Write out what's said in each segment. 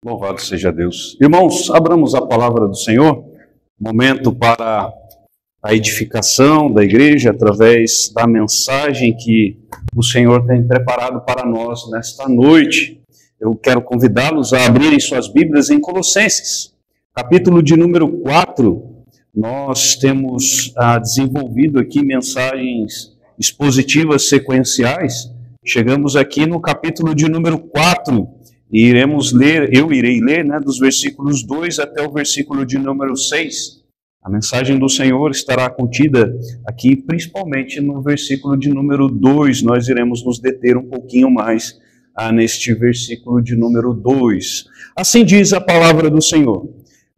Louvado seja Deus. Irmãos, abramos a palavra do Senhor, momento para a edificação da igreja através da mensagem que o Senhor tem preparado para nós nesta noite. Eu quero convidá-los a abrirem suas Bíblias em Colossenses, capítulo de número 4. Nós temos desenvolvido aqui mensagens expositivas sequenciais. Chegamos aqui no capítulo de número 4 e iremos ler, eu irei ler, dos versículos 2 até o versículo de número 6. A mensagem do Senhor estará contida aqui, principalmente no versículo de número 2. Nós iremos nos deter um pouquinho mais neste versículo de número 2. Assim diz a palavra do Senhor: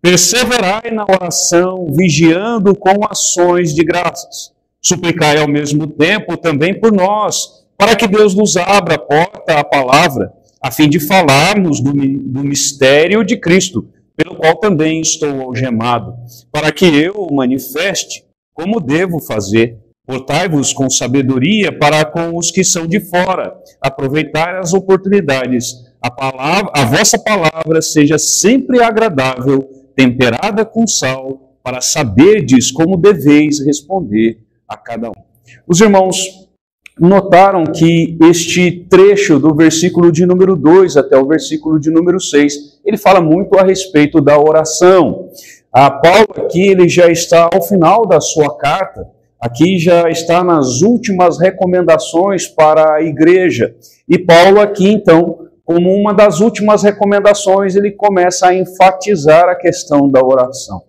perseverai na oração, vigiando com ações de graças. Suplicai ao mesmo tempo também por nós, para que Deus nos abra a porta à palavra, a fim de falarmos do mistério de Cristo, pelo qual também estou algemado, para que eu o manifeste como devo fazer. Portai-vos com sabedoria para com os que são de fora, aproveitai as oportunidades. A vossa palavra seja sempre agradável, temperada com sal, para saberdes como deveis responder a cada um. Os irmãos notaram que este trecho do versículo de número 2 até o versículo de número 6, ele fala muito a respeito da oração. Paulo aqui ele já está ao final da sua carta, aqui já está nas últimas recomendações para a igreja. E Paulo aqui então, como uma das últimas recomendações, ele começa a enfatizar a questão da oração.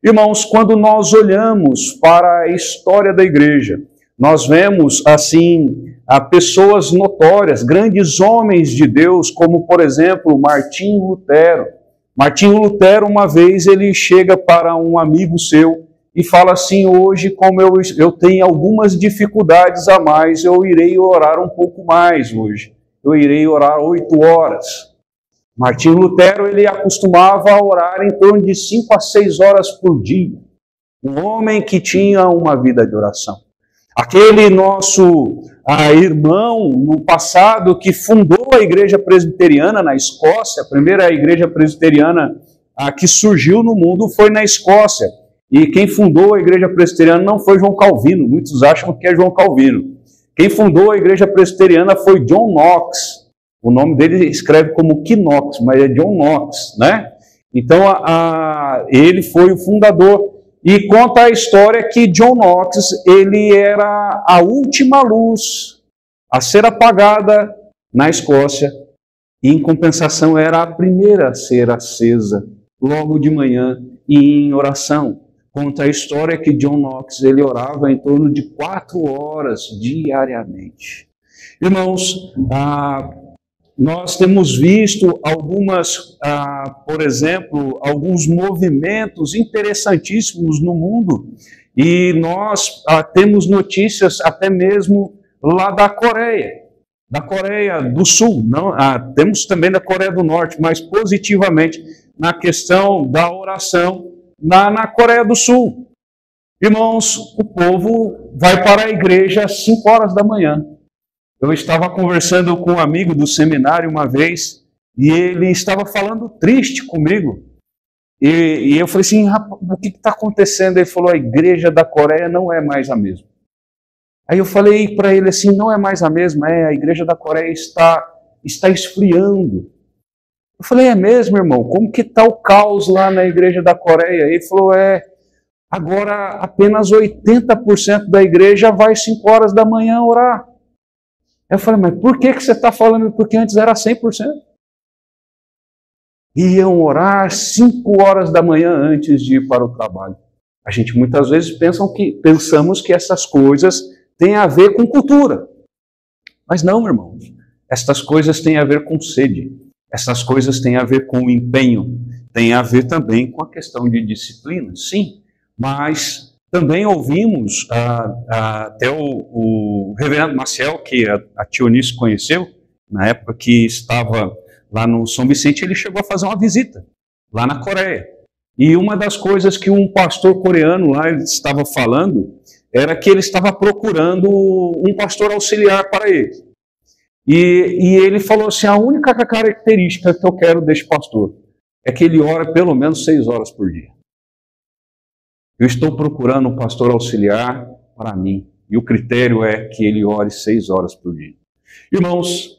Irmãos, quando nós olhamos para a história da igreja, nós vemos, assim, pessoas notórias, grandes homens de Deus, como, por exemplo, Martinho Lutero. Martinho Lutero, uma vez, ele chega para um amigo seu e fala assim: hoje, como eu tenho algumas dificuldades a mais, eu irei orar um pouco mais hoje. Eu irei orar 8 horas. Martinho Lutero, ele acostumava a orar em torno de 5 a 6 horas por dia. Um homem que tinha uma vida de oração. Aquele nosso irmão no passado que fundou a igreja presbiteriana na Escócia, a primeira igreja presbiteriana que surgiu no mundo foi na Escócia. E quem fundou a igreja presbiteriana não foi João Calvino, muitos acham que é João Calvino. Quem fundou a igreja presbiteriana foi John Knox. O nome dele escreve como Knox, mas é John Knox, né? Então, ele foi o fundador. E conta a história que John Knox, ele era a última luz a ser apagada na Escócia, e em compensação era a primeira a ser acesa, logo de manhã e em oração. Conta a história que John Knox, ele orava em torno de 4 horas diariamente. Irmãos, nós temos visto por exemplo, alguns movimentos interessantíssimos no mundo, e nós temos notícias até mesmo lá da Coreia do Sul. Não, temos também da Coreia do Norte, mas positivamente na questão da oração na Coreia do Sul. Irmãos, o povo vai para a igreja às 5 horas da manhã. Eu estava conversando com um amigo do seminário uma vez, e ele estava falando triste comigo. E eu falei assim: rapaz, o que está acontecendo? Ele falou: a igreja da Coreia não é mais a mesma. Aí eu falei para ele assim: não é mais a mesma? A igreja da Coreia está esfriando. Eu falei: é mesmo, irmão? Como que está o caos lá na igreja da Coreia? Ele falou: agora apenas 80% da igreja vai às 5 horas da manhã orar. Eu falei: mas por que você está falando? Porque antes era 100%. Iam orar 5 horas da manhã antes de ir para o trabalho. A gente muitas vezes pensamos que essas coisas têm a ver com cultura. Mas não, irmãos. Estas coisas têm a ver com sede. Essas coisas têm a ver com empenho. Tem a ver também com a questão de disciplina, sim. Mas também ouvimos até o reverendo Maciel, que a tia Eunice conheceu, na época que estava lá no São Vicente, ele chegou a fazer uma visita lá na Coreia. E uma das coisas que um pastor coreano lá estava falando era que ele estava procurando um pastor auxiliar para ele. E ele falou assim, a única característica que eu quero deste pastor é que ele ora pelo menos 6 horas por dia. Eu estou procurando um pastor auxiliar para mim, e o critério é que ele ore 6 horas por dia. Irmãos,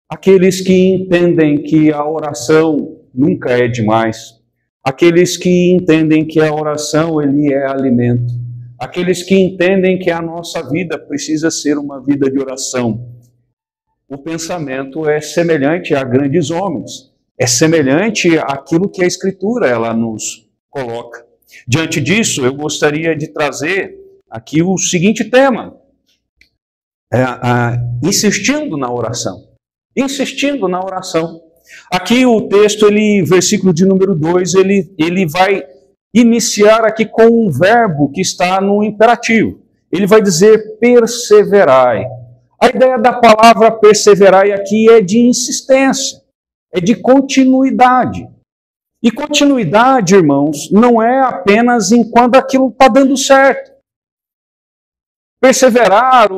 aqueles que entendem que a oração nunca é demais, aqueles que entendem que a oração ele é alimento, aqueles que entendem que a nossa vida precisa ser uma vida de oração, o pensamento é semelhante a grandes homens, é semelhante àquilo que a Escritura ela nos coloca. Diante disso, eu gostaria de trazer aqui o seguinte tema, insistindo na oração. Insistindo na oração. Aqui o texto, versículo de número 2, ele vai iniciar aqui com um verbo que está no imperativo. Ele vai dizer perseverai. A ideia da palavra perseverai aqui é de insistência, é de continuidade. E continuidade, irmãos, não é apenas enquanto aquilo está dando certo. Perseverar,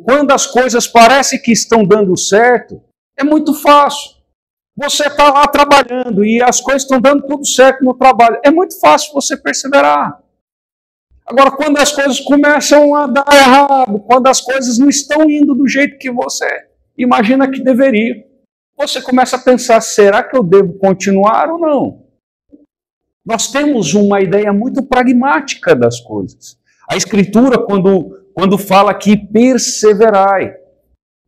quando as coisas parecem que estão dando certo, é muito fácil. Você está lá trabalhando e as coisas estão dando tudo certo no trabalho. É muito fácil você perseverar. Agora, quando as coisas começam a dar errado, quando as coisas não estão indo do jeito que você imagina que deveria, você começa a pensar, será que eu devo continuar ou não? Nós temos uma ideia muito pragmática das coisas. A Escritura, quando fala aqui perseverai,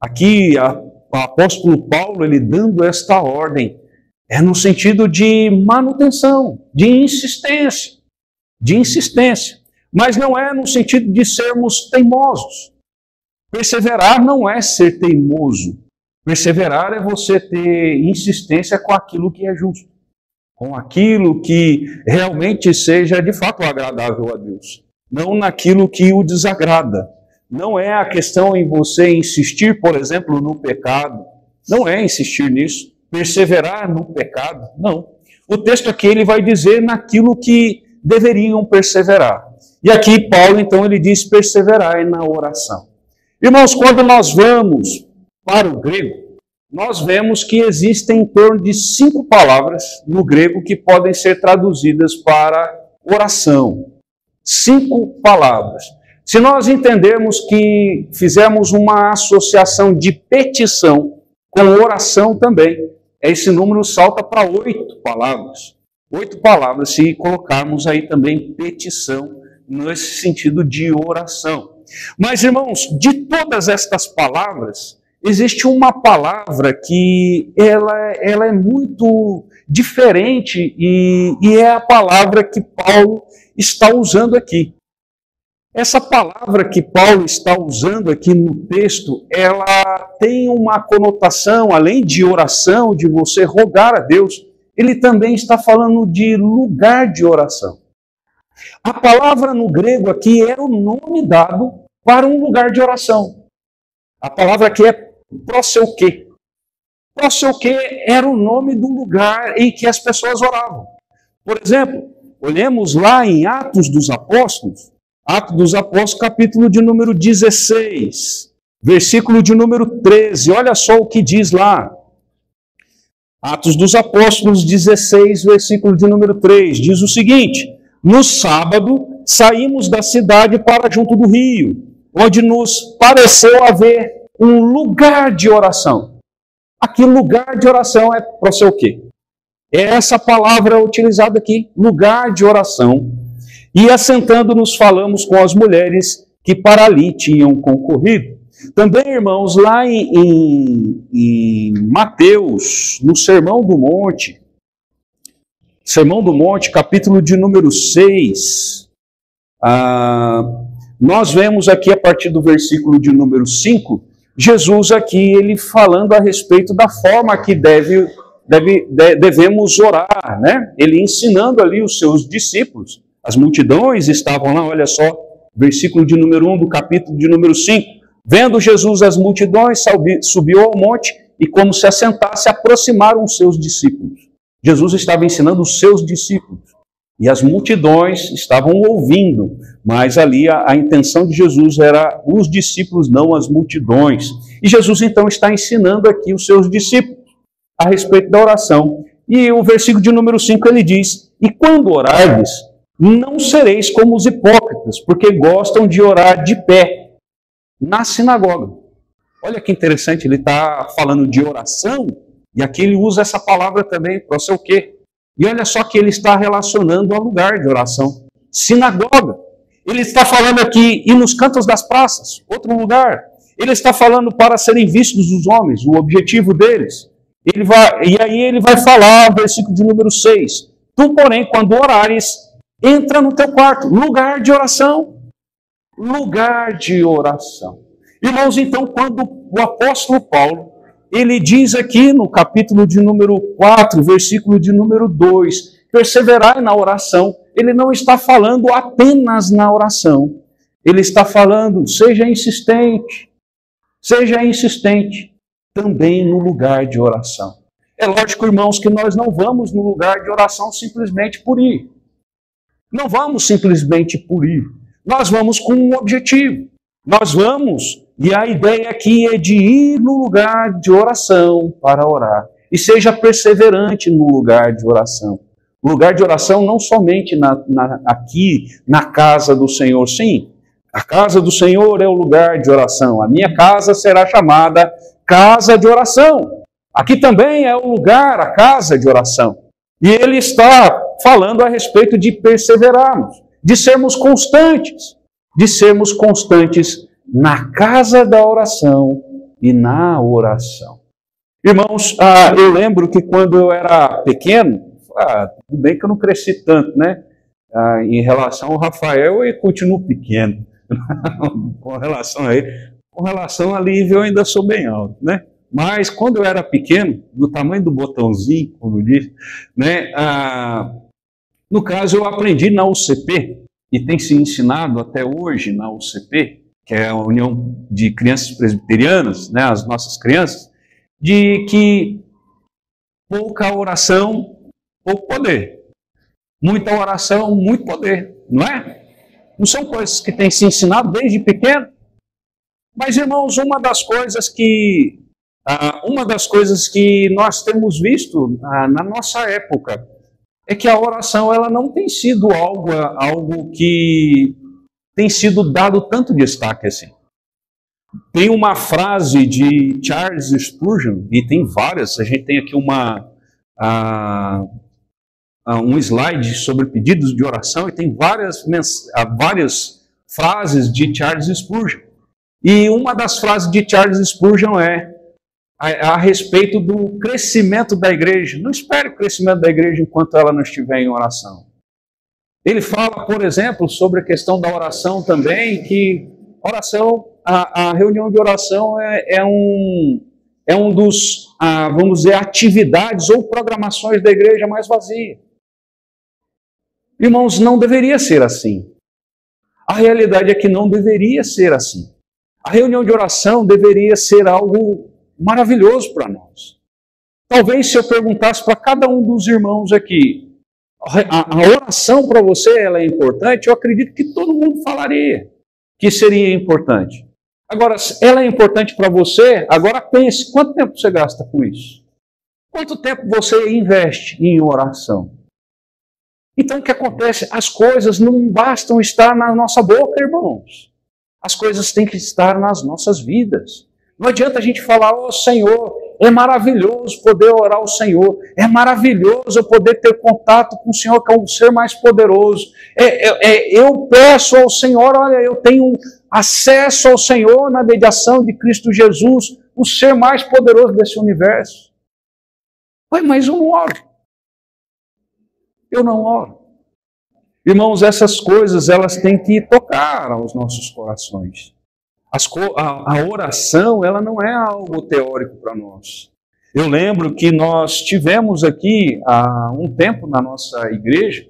aqui o apóstolo Paulo, ele dando esta ordem, é no sentido de manutenção, de insistência, mas não é no sentido de sermos teimosos. Perseverar não é ser teimoso. Perseverar é você ter insistência com aquilo que é justo, com aquilo que realmente seja de fato agradável a Deus, não naquilo que o desagrada. Não é a questão em você insistir, por exemplo, no pecado. Não é insistir nisso. Perseverar no pecado. Não. O texto aqui ele vai dizer naquilo que deveriam perseverar. E aqui Paulo, então, ele diz perseverai na oração. Irmãos, quando nós vamos para o grego, nós vemos que existem em torno de 5 palavras no grego que podem ser traduzidas para oração. 5 palavras. Se nós entendermos que fizemos uma associação de petição com oração também, esse número salta para 8 palavras. 8 palavras, se colocarmos aí também petição, nesse sentido de oração. Mas, irmãos, de todas estas palavras, existe uma palavra que ela é muito diferente e é a palavra que Paulo está usando aqui. Essa palavra que Paulo está usando aqui no texto, ela tem uma conotação, além de oração, de você rogar a Deus, ele também está falando de lugar de oração. A palavra no grego aqui era o nome dado para um lugar de oração. A palavra aqui é proseuché. Proseuché era o nome do lugar em que as pessoas oravam. Por exemplo, olhemos lá em Atos dos Apóstolos, capítulo de número 16, versículo de número 13. Olha só o que diz lá. Atos dos Apóstolos 16, versículo de número 3. Diz o seguinte: no sábado saímos da cidade para junto do rio, onde nos pareceu haver um lugar de oração. Aqui, lugar de oração é proseuché. É essa palavra utilizada aqui, lugar de oração. E assentando-nos falamos com as mulheres que para ali tinham concorrido. Também, irmãos, lá em Mateus, no Sermão do Monte, capítulo de número 6, nós vemos aqui a partir do versículo de número 5, Jesus aqui, ele falando a respeito da forma que devemos orar, né? Ele ensinando ali os seus discípulos. As multidões estavam lá, olha só, versículo de número 1 do capítulo de número 5. Vendo Jesus as multidões, subiu ao monte e, como se assentasse, aproximaram os seus discípulos. Jesus estava ensinando os seus discípulos e as multidões estavam ouvindo, mas ali a intenção de Jesus era os discípulos, não as multidões. E Jesus então está ensinando aqui os seus discípulos a respeito da oração. E o versículo de número 5 ele diz: e quando orardes, não sereis como os hipócritas, porque gostam de orar de pé na sinagoga. Olha que interessante, ele está falando de oração, e aqui ele usa essa palavra também para ser o quê? E olha só que ele está relacionando ao lugar de oração, sinagoga. Ele está falando aqui, e nos cantos das praças, outro lugar. Ele está falando para serem vistos os homens, o objetivo deles. E aí ele vai falar, versículo de número 6. Tu, porém, quando orares, entra no teu quarto, lugar de oração. Lugar de oração. Irmãos, então, quando o apóstolo Paulo, ele diz aqui no capítulo de número 4, versículo de número 2, perseverai na oração, ele não está falando apenas na oração. Ele está falando, seja insistente também no lugar de oração. É lógico, irmãos, que nós não vamos no lugar de oração simplesmente por ir. Não vamos simplesmente por ir. Nós vamos com um objetivo. Nós vamos, e a ideia aqui é de ir no lugar de oração para orar. E seja perseverante no lugar de oração. O lugar de oração não somente aqui na casa do Senhor. Sim, a casa do Senhor é o lugar de oração. A minha casa será chamada casa de oração. Aqui também é o lugar, a casa de oração. E ele está falando a respeito de perseverarmos, de sermos constantes na casa da oração e na oração. Irmãos, eu lembro que quando eu era pequeno, tudo bem que eu não cresci tanto, né? Em relação ao Rafael, eu continuo pequeno. Com relação a ele, com relação a Lívia, eu ainda sou bem alto, né? Mas quando eu era pequeno, do tamanho do botãozinho, como eu disse, né? No caso, eu aprendi na UCP, e tem se ensinado até hoje na UCP, que é a União de Crianças Presbiterianas, né, as nossas crianças, de que pouca oração, pouco poder. Muita oração, muito poder, não é? Não são coisas que têm se ensinado desde pequeno? Mas, irmãos, uma das coisas que nós temos visto na nossa época é que a oração ela não tem sido algo que tem sido dado tanto destaque assim. Tem uma frase de Charles Spurgeon, e tem várias, a gente tem aqui um slide sobre pedidos de oração, e tem várias frases de Charles Spurgeon. E uma das frases de Charles Spurgeon é a respeito do crescimento da igreja. Não espere o crescimento da igreja enquanto ela não estiver em oração. Ele fala, por exemplo, sobre a questão da oração também, que a reunião de oração é um dos, vamos dizer, atividades ou programações da igreja mais vazia. Irmãos, não deveria ser assim. A realidade é que não deveria ser assim. A reunião de oração deveria ser algo maravilhoso para nós. Talvez se eu perguntasse para cada um dos irmãos aqui, a oração para você ela é importante, eu acredito que todo mundo falaria que seria importante. Agora, ela é importante para você, agora pense, quanto tempo você gasta com isso? Quanto tempo você investe em oração? Então o que acontece? As coisas não bastam estar na nossa boca, irmãos. As coisas têm que estar nas nossas vidas. Não adianta a gente falar, Senhor, é maravilhoso poder orar ao Senhor, é maravilhoso eu poder ter contato com o Senhor, que é o ser mais poderoso. Eu peço ao Senhor, olha, eu tenho acesso ao Senhor na mediação de Cristo Jesus, o ser mais poderoso desse universo. Mas eu não oro. Eu não oro. Irmãos, essas coisas, elas têm que tocar aos nossos corações. A oração, ela não é algo teórico para nós. Eu lembro que nós tivemos aqui, há um tempo na nossa igreja,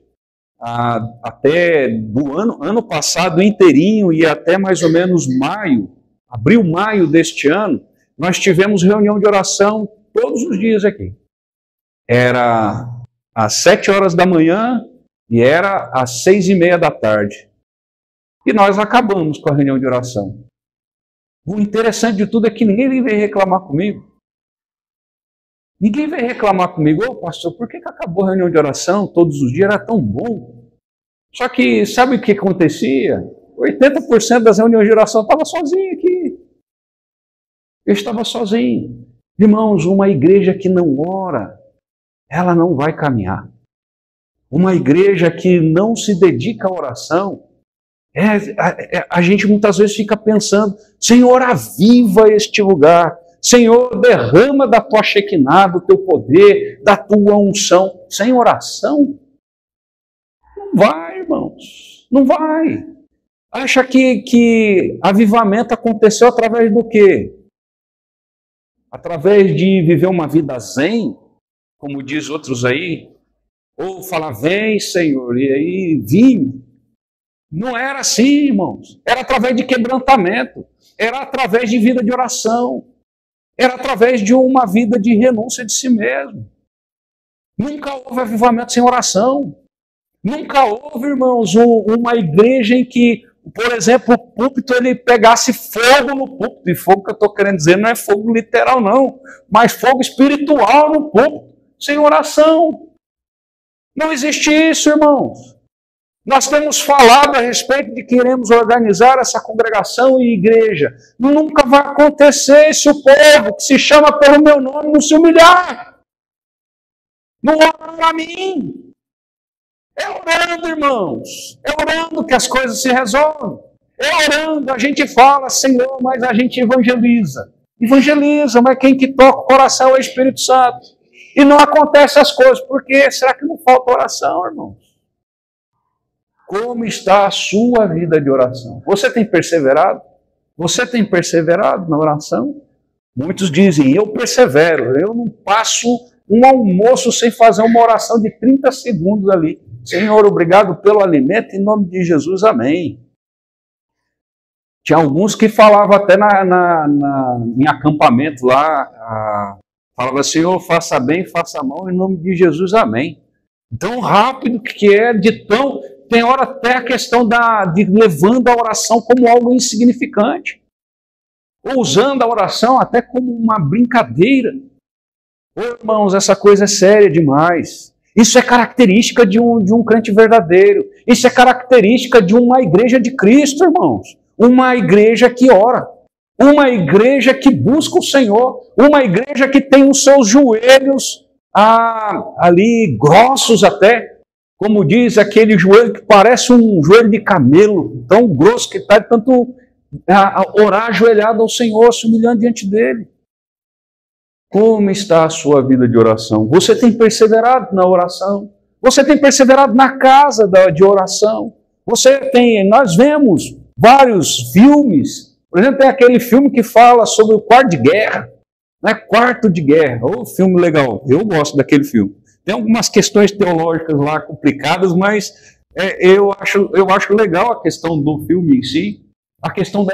até do ano passado inteirinho e até mais ou menos abril, maio deste ano, nós tivemos reunião de oração todos os dias aqui. Era às 7 horas da manhã e era às 6:30 da tarde. E nós acabamos com a reunião de oração. O interessante de tudo é que ninguém veio reclamar comigo. Ninguém veio reclamar comigo, ô pastor, por que acabou a reunião de oração todos os dias? Era tão bom. Só que sabe o que acontecia? 80% das reuniões de oração eu estava sozinho aqui. Eu estava sozinho. Irmãos, uma igreja que não ora, ela não vai caminhar. Uma igreja que não se dedica à oração, a gente muitas vezes fica pensando, Senhor, aviva este lugar. Senhor, derrama da tua Shekinah, do teu poder, da tua unção. Sem oração, não vai, irmãos. Não vai. Acha que avivamento aconteceu através do quê? Através de viver uma vida zen, como diz outros aí, ou falar, vem, Senhor, e aí vim. Não era assim, irmãos. Era através de quebrantamento. Era através de vida de oração. Era através de uma vida de renúncia de si mesmo. Nunca houve avivamento sem oração. Nunca houve, irmãos, uma igreja em que, por exemplo, o púlpito ele pegasse fogo no púlpito. E fogo que eu estou querendo dizer não é fogo literal, não. Mas fogo espiritual no púlpito. Sem oração. Não existe isso, irmãos. Nós temos falado a respeito de que queremos organizar essa congregação e igreja. Nunca vai acontecer se o povo que se chama pelo meu nome não se humilhar. Não ora para mim. É orando, irmãos. É orando que as coisas se resolvem. É orando, a gente fala, Senhor, mas a gente evangeliza. Evangeliza, mas quem que toca o coração é o Espírito Santo. E não acontece as coisas. Por quê? Será que não falta oração, irmãos? Como está a sua vida de oração? Você tem perseverado? Você tem perseverado na oração? Muitos dizem, eu persevero, eu não passo um almoço sem fazer uma oração de 30 segundos ali. Senhor, obrigado pelo alimento, em nome de Jesus, amém. Tinha alguns que falavam até em acampamento lá, falava, Senhor, faça bem, faça mal, em nome de Jesus, amém. Tão rápido que é, de tão... Tem hora até a questão de levando a oração como algo insignificante. Ou usando a oração até como uma brincadeira. Ô, irmãos, essa coisa é séria demais. Isso é característica de um crente verdadeiro. Isso é característica de uma igreja de Cristo, irmãos. Uma igreja que ora. Uma igreja que busca o Senhor. Uma igreja que tem os seus joelhos ali grossos até. Como diz aquele joelho que parece um joelho de camelo, tão grosso que está de tanto orar ajoelhado ao Senhor, se humilhando diante dele. Como está a sua vida de oração? Você tem perseverado na oração? Você tem perseverado na casa de oração? Nós vemos vários filmes, por exemplo, tem aquele filme que fala sobre o quarto de guerra, né? Quarto de guerra, ô filme legal, eu gosto daquele filme. Tem algumas questões teológicas lá complicadas, mas eu acho legal a questão do filme em si, a questão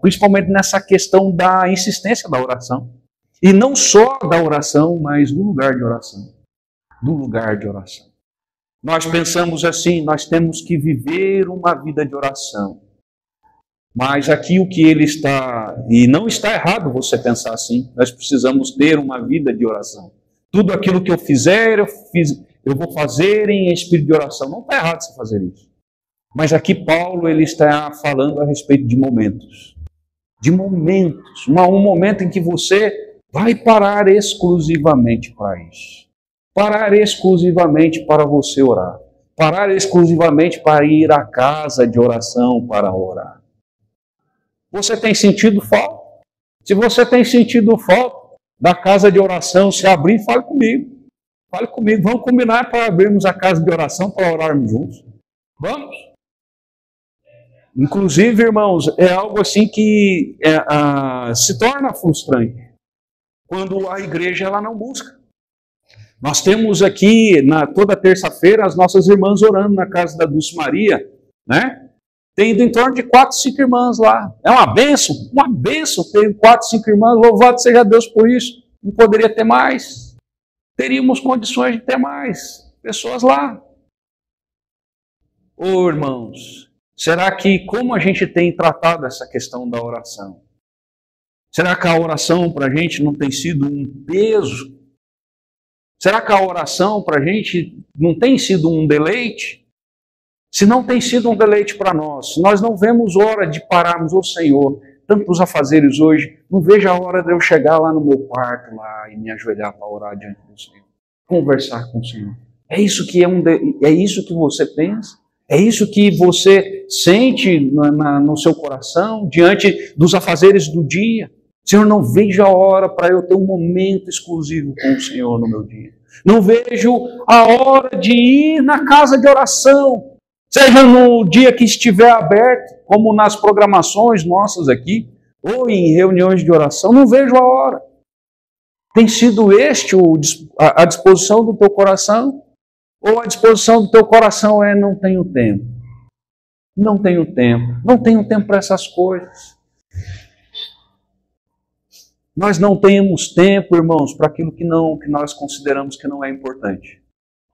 principalmente nessa questão da insistência da oração. E não só da oração, mas do lugar de oração. Do lugar de oração. Nós pensamos assim, nós temos que viver uma vida de oração. Mas aqui o que ele está, e não está errado você pensar assim, nós precisamos ter uma vida de oração. Tudo aquilo que eu fizer, eu vou fazer em espírito de oração. Não está errado você fazer isso. Mas aqui Paulo ele está falando a respeito de momentos. De momentos. Um momento em que você vai parar exclusivamente para isso. Parar exclusivamente para você orar. Parar exclusivamente para ir à casa de oração para orar. Você tem sentido falta? Se você tem sentido falta da casa de oração, se abrir, fale comigo. Fale comigo. Vamos combinar para abrirmos a casa de oração para orarmos juntos. Vamos? Inclusive, irmãos, é algo assim que se torna frustrante quando a igreja ela não busca. Nós temos aqui, toda terça-feira, as nossas irmãs orando na casa da Dulce Maria, né? Tem em torno de 4, 5 irmãs lá. É uma bênção, ter 4, 5 irmãs, louvado seja Deus por isso. Não poderia ter mais. Teríamos condições de ter mais pessoas lá. Ô irmãos, Será que, como a gente tem tratado essa questão da oração? Será que a oração para a gente não tem sido um peso? Será que a oração para a gente não tem sido um deleite? Se não tem sido um deleite para nós, se nós não vemos hora de pararmos, ô Senhor, tantos afazeres hoje, não vejo a hora de eu chegar lá no meu quarto lá e me ajoelhar para orar diante do Senhor, conversar com o Senhor. É isso que é isso que você pensa? É isso que você sente no seu coração diante dos afazeres do dia? Senhor, não vejo a hora para eu ter um momento exclusivo com o Senhor no meu dia. Não vejo a hora de ir na casa de oração, seja no dia que estiver aberto, como nas programações nossas aqui, ou em reuniões de oração, não vejo a hora. Tem sido este a disposição do teu coração? Ou a disposição do teu coração é não tenho tempo? Não tenho tempo. Não tenho tempo para essas coisas. Nós não temos tempo, irmãos, para aquilo que nós consideramos que não é importante.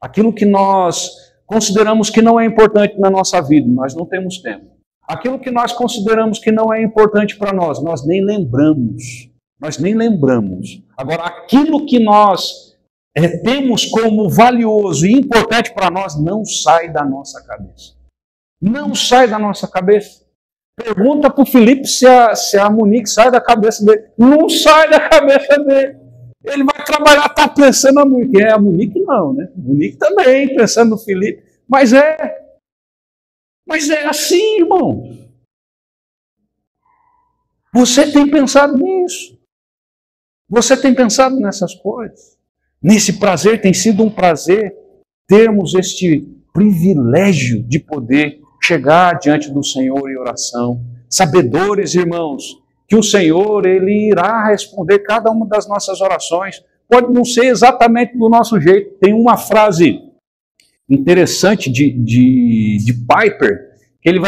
Aquilo que nós consideramos que não é importante na nossa vida, nós não temos tempo. Aquilo que nós consideramos que não é importante para nós nem lembramos. Nós nem lembramos. Agora, aquilo que nós temos como valioso e importante para nós não sai da nossa cabeça. Não sai da nossa cabeça. Pergunta para o Felipe se a Monique sai da cabeça dele. Não sai da cabeça dele. Ele vai trabalhar, está pensando na Monique. A Monique não, né? A Monique também, pensando no Felipe. Mas é assim, irmão. Você tem pensado nisso. Você tem pensado nessas coisas. Nesse prazer, tem sido um prazer termos este privilégio de poder chegar diante do Senhor em oração. Sabedores, irmãos, que o Senhor, Ele irá responder cada uma das nossas orações. Pode não ser exatamente do nosso jeito. Tem uma frase interessante de Piper, que ele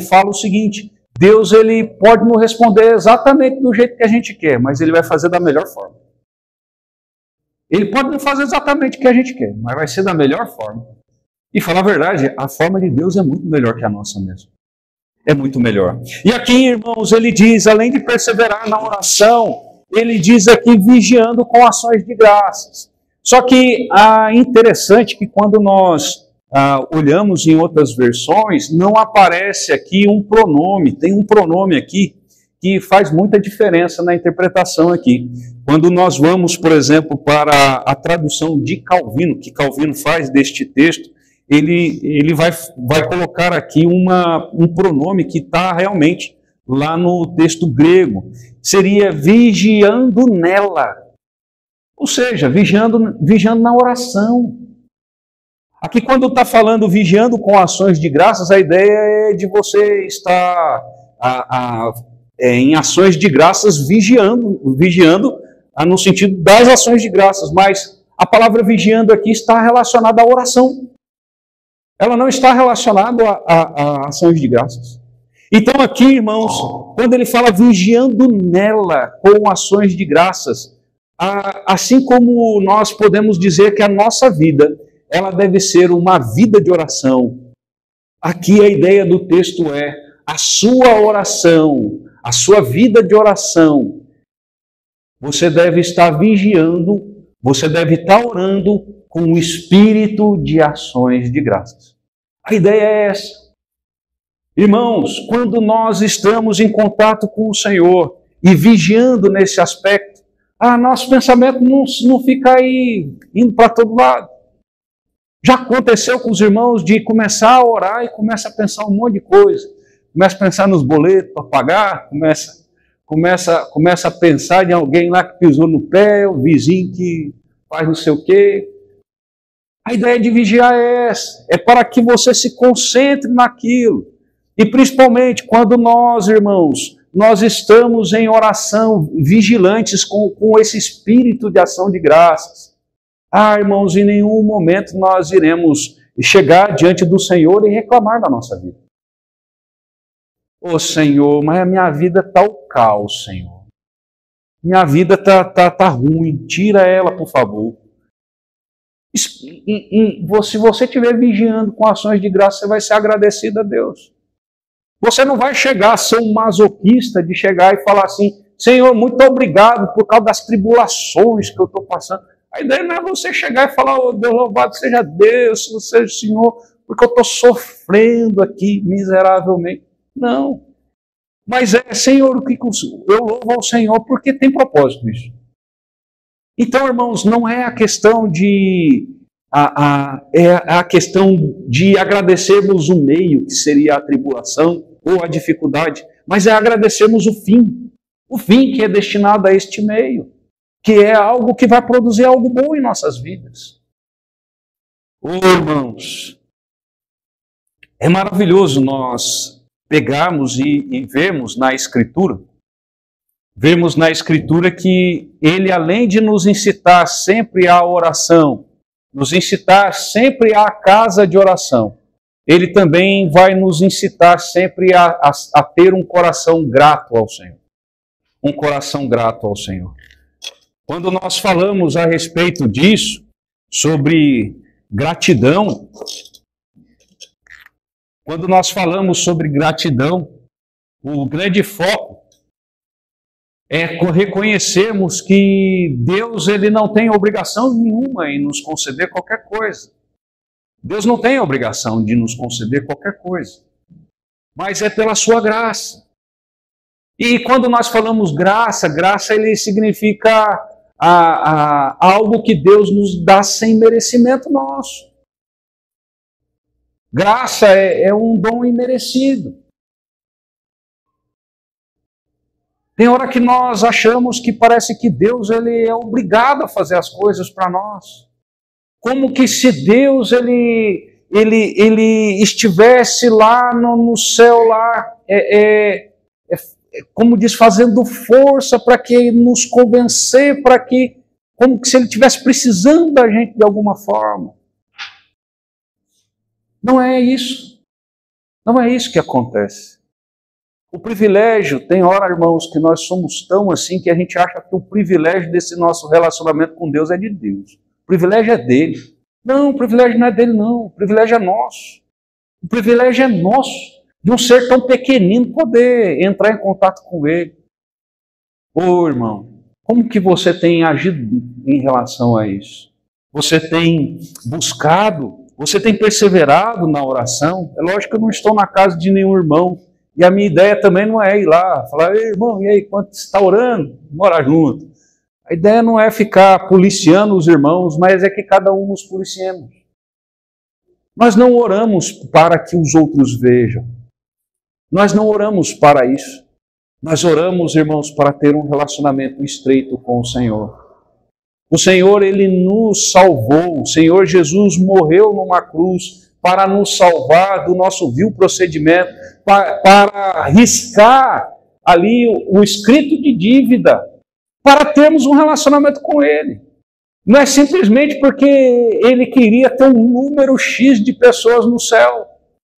fala o seguinte: Deus, Ele pode não responder exatamente do jeito que a gente quer, mas Ele vai fazer da melhor forma. Ele pode não fazer exatamente o que a gente quer, mas vai ser da melhor forma. E falar a verdade, a forma de Deus é muito melhor que a nossa mesmo. É muito melhor. E aqui, irmãos, ele diz, além de perseverar na oração, ele diz aqui, vigiando com ações de graças. Só que interessante que quando nós olhamos em outras versões, não aparece aqui um pronome. Tem um pronome aqui que faz muita diferença na interpretação aqui. Quando nós vamos, por exemplo, para a tradução de Calvino, que Calvino faz deste texto, ele vai colocar aqui um pronome que está realmente lá no texto grego. Seria vigiando nela. Ou seja, vigiando na oração. Aqui quando está falando vigiando com ações de graças, a ideia é de você estar em ações de graças vigiando no sentido das ações de graças, mas a palavra vigiando aqui está relacionada à oração. Ela não está relacionada a ações de graças. Então aqui, irmãos, quando ele fala vigiando nela com ações de graças, assim como nós podemos dizer que a nossa vida, ela deve ser uma vida de oração. Aqui a ideia do texto é a sua oração, a sua vida de oração. Você deve estar vigiando, você deve estar orando com o espírito de ações de graças. A ideia é essa. Irmãos, quando nós estamos em contato com o Senhor e vigiando nesse aspecto, nosso pensamento não fica aí indo para todo lado. Já aconteceu com os irmãos de começar a orar e começa a pensar um monte de coisa. Começa a pensar nos boletos para pagar, começa a pensar em alguém lá que pisou no pé, o vizinho que faz não sei o quê. A ideia de vigiar é essa, é para que você se concentre naquilo. E principalmente quando nós, irmãos, nós estamos em oração, vigilantes com esse espírito de ação de graças. Irmãos, em nenhum momento nós iremos chegar diante do Senhor e reclamar da nossa vida. Senhor, mas a minha vida está o caos, Senhor. Minha vida tá ruim, tira ela, por favor. Se você estiver vigiando com ações de graça, você vai ser agradecido a Deus. Você não vai chegar a ser um masoquista de chegar e falar assim, Senhor, muito obrigado por causa das tribulações que eu estou passando. A ideia não é você chegar e falar, oh, Deus, louvado seja Deus, seja o Senhor, porque eu estou sofrendo aqui miseravelmente. Não. Mas Senhor, eu louvo ao Senhor porque tem propósito isso. Então, irmãos, não é a questão de é a questão de agradecermos o meio, que seria a tribulação ou a dificuldade, mas é agradecermos o fim que é destinado a este meio, que é algo que vai produzir algo bom em nossas vidas. Irmãos, é maravilhoso nós pegarmos e vermos na Escritura que ele, além de nos incitar sempre à oração, nos incitar sempre à casa de oração, ele também vai nos incitar sempre a ter um coração grato ao Senhor. Um coração grato ao Senhor. Quando nós falamos a respeito disso, sobre gratidão, o grande foco é reconhecermos que Deus ele não tem obrigação nenhuma em nos conceder qualquer coisa. Deus não tem a obrigação de nos conceder qualquer coisa, mas é pela sua graça. E quando nós falamos graça ele significa algo que Deus nos dá sem merecimento nosso. Graça é um dom imerecido. Tem hora que nós achamos que parece que Deus ele é obrigado a fazer as coisas para nós. Como que se Deus ele estivesse lá no céu, lá, como diz, fazendo força para que nos convencer, como que se ele estivesse precisando da gente de alguma forma. Não é isso. Não é isso que acontece. O privilégio, tem hora, irmãos, que nós somos tão assim que a gente acha que o privilégio desse nosso relacionamento com Deus é de Deus. O privilégio é dele. Não, o privilégio não é dele, não. O privilégio é nosso. O privilégio é nosso, de um ser tão pequenino poder entrar em contato com ele. Irmão, como que você tem agido em relação a isso? Você tem buscado, você tem perseverado na oração? É lógico que eu não estou na casa de nenhum irmão. E a minha ideia também não é ir lá, falar, ei, irmão, e aí, quando você está orando? Vamos orar junto. A ideia não é ficar policiando os irmãos, mas é que cada um nos policiemos. Nós não oramos para que os outros vejam. Nós não oramos para isso. Nós oramos, irmãos, para ter um relacionamento estreito com o Senhor. O Senhor, ele nos salvou. O Senhor Jesus morreu numa cruz para nos salvar do nosso vil procedimento, para riscar ali o escrito de dívida, para termos um relacionamento com Ele. Não é simplesmente porque Ele queria ter um número X de pessoas no céu.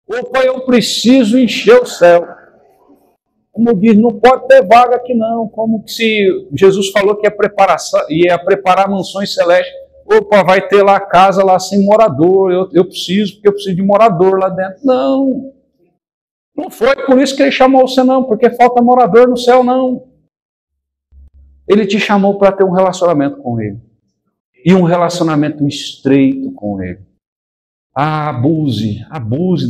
Opa, eu preciso encher o céu. Como diz, não pode ter vaga aqui não. Como se Jesus falou que ia preparar mansões celestes. Opa, vai ter lá casa lá sem morador, eu preciso, porque eu preciso de morador lá dentro. Não, não foi por isso que ele chamou você não, porque falta morador no céu não. Ele te chamou para ter um relacionamento com ele, e um relacionamento estreito com ele. Abuse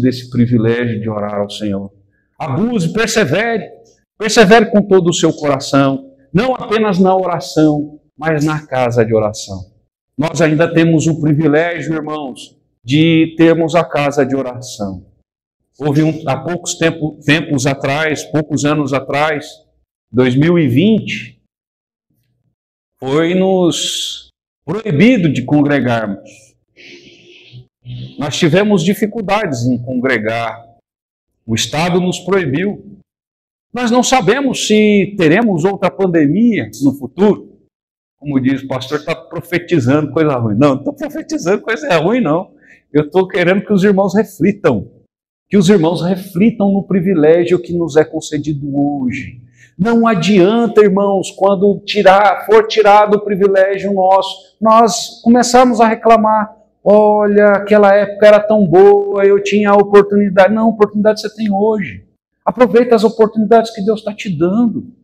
desse privilégio de orar ao Senhor. Abuse, persevere com todo o seu coração, não apenas na oração, mas na casa de oração. Nós ainda temos o privilégio, irmãos, de termos a casa de oração. Houve há poucos anos atrás, 2020, foi-nos proibido de congregarmos. Nós tivemos dificuldades em congregar. O Estado nos proibiu. Nós não sabemos se teremos outra pandemia no futuro. Como diz o pastor, está profetizando coisa ruim. Não estou profetizando coisa ruim, não. Eu estou querendo que os irmãos reflitam. Que os irmãos reflitam no privilégio que nos é concedido hoje. Não adianta, irmãos, quando for tirado o privilégio nosso, nós começarmos a reclamar. Olha, aquela época era tão boa, eu tinha a oportunidade. Não, a oportunidade você tem hoje. Aproveita as oportunidades que Deus está te dando.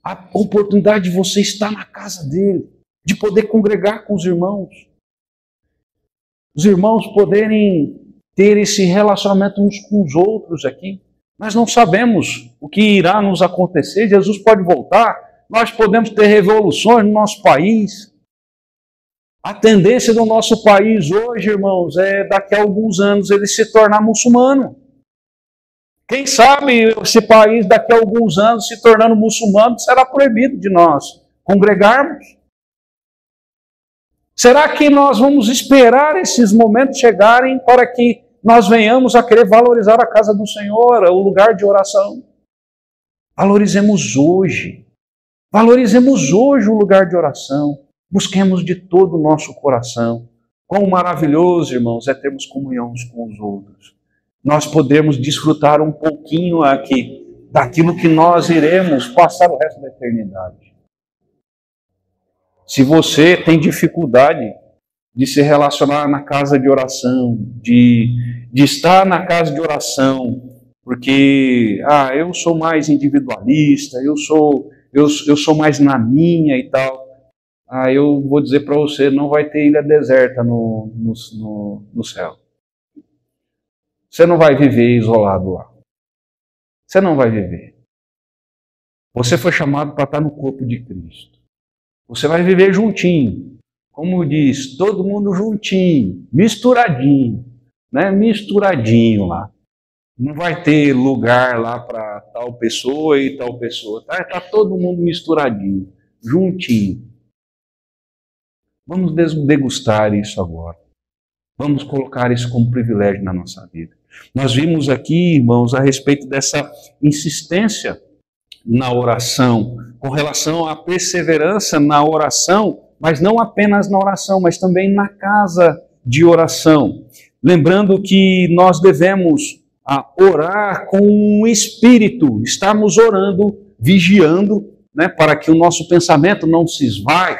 A oportunidade de você estar na casa dele, de poder congregar com os irmãos. Os irmãos poderem ter esse relacionamento uns com os outros aqui. Nós não sabemos o que irá nos acontecer. Jesus pode voltar. Nós podemos ter revoluções no nosso país. A tendência do nosso país hoje, irmãos, é daqui a alguns anos ele se tornar muçulmano. Quem sabe esse país daqui a alguns anos se tornando muçulmano será proibido de nós congregarmos? Será que nós vamos esperar esses momentos chegarem para que nós venhamos a querer valorizar a casa do Senhor, o lugar de oração? Valorizemos hoje. Valorizemos hoje o lugar de oração. Busquemos de todo o nosso coração. Quão maravilhoso, irmãos, é termos comunhão uns com os outros. Nós podemos desfrutar um pouquinho aqui daquilo que nós iremos passar o resto da eternidade. Se você tem dificuldade de se relacionar na casa de oração, de estar na casa de oração, porque eu sou mais individualista, eu sou mais na minha e tal, eu vou dizer para você, não vai ter ilha deserta no céu. Você não vai viver isolado lá. Você não vai viver. Você foi chamado para estar no corpo de Cristo. Você vai viver juntinho. Como diz, todo mundo juntinho, misturadinho, né? Misturadinho lá. Não vai ter lugar lá para tal pessoa e tal pessoa. Tá todo mundo misturadinho, juntinho. Vamos degustar isso agora. Vamos colocar isso como privilégio na nossa vida. Nós vimos aqui, irmãos, a respeito dessa insistência na oração, com relação à perseverança na oração, mas não apenas na oração, mas também na casa de oração. Lembrando que nós devemos orar com um espírito, estarmos orando, vigiando, né, para que o nosso pensamento não se esvá,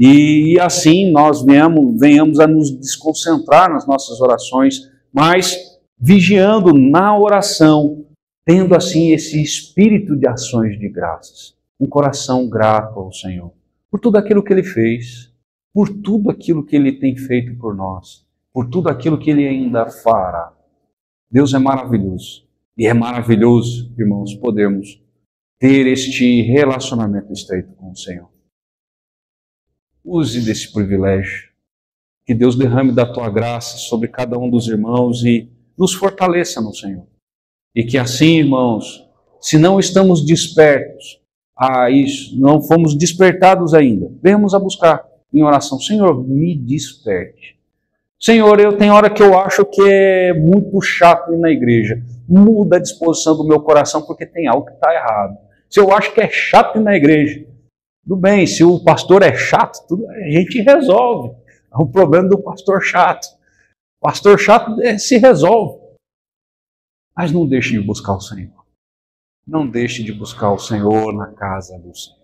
e assim nós venhamos a nos desconcentrar nas nossas orações, mas vigiando na oração, tendo assim esse espírito de ações de graças, um coração grato ao Senhor, por tudo aquilo que Ele fez, por tudo aquilo que Ele tem feito por nós, por tudo aquilo que Ele ainda fará. Deus é maravilhoso, e é maravilhoso, irmãos, podermos ter este relacionamento estreito com o Senhor. Use desse privilégio, que Deus derrame da tua graça sobre cada um dos irmãos e nos fortaleça no Senhor. E que assim, irmãos, se não estamos despertos a isso, não fomos despertados ainda, venhamos a buscar em oração: Senhor, me desperte. Senhor, eu tenho hora que eu acho que é muito chato ir na igreja. Muda a disposição do meu coração porque tem algo que está errado. Se eu acho que é chato ir na igreja, tudo bem, se o pastor é chato, a gente resolve. É o problema do pastor chato. O pastor chato se resolve. Mas não deixe de buscar o Senhor. Não deixe de buscar o Senhor na casa do Senhor.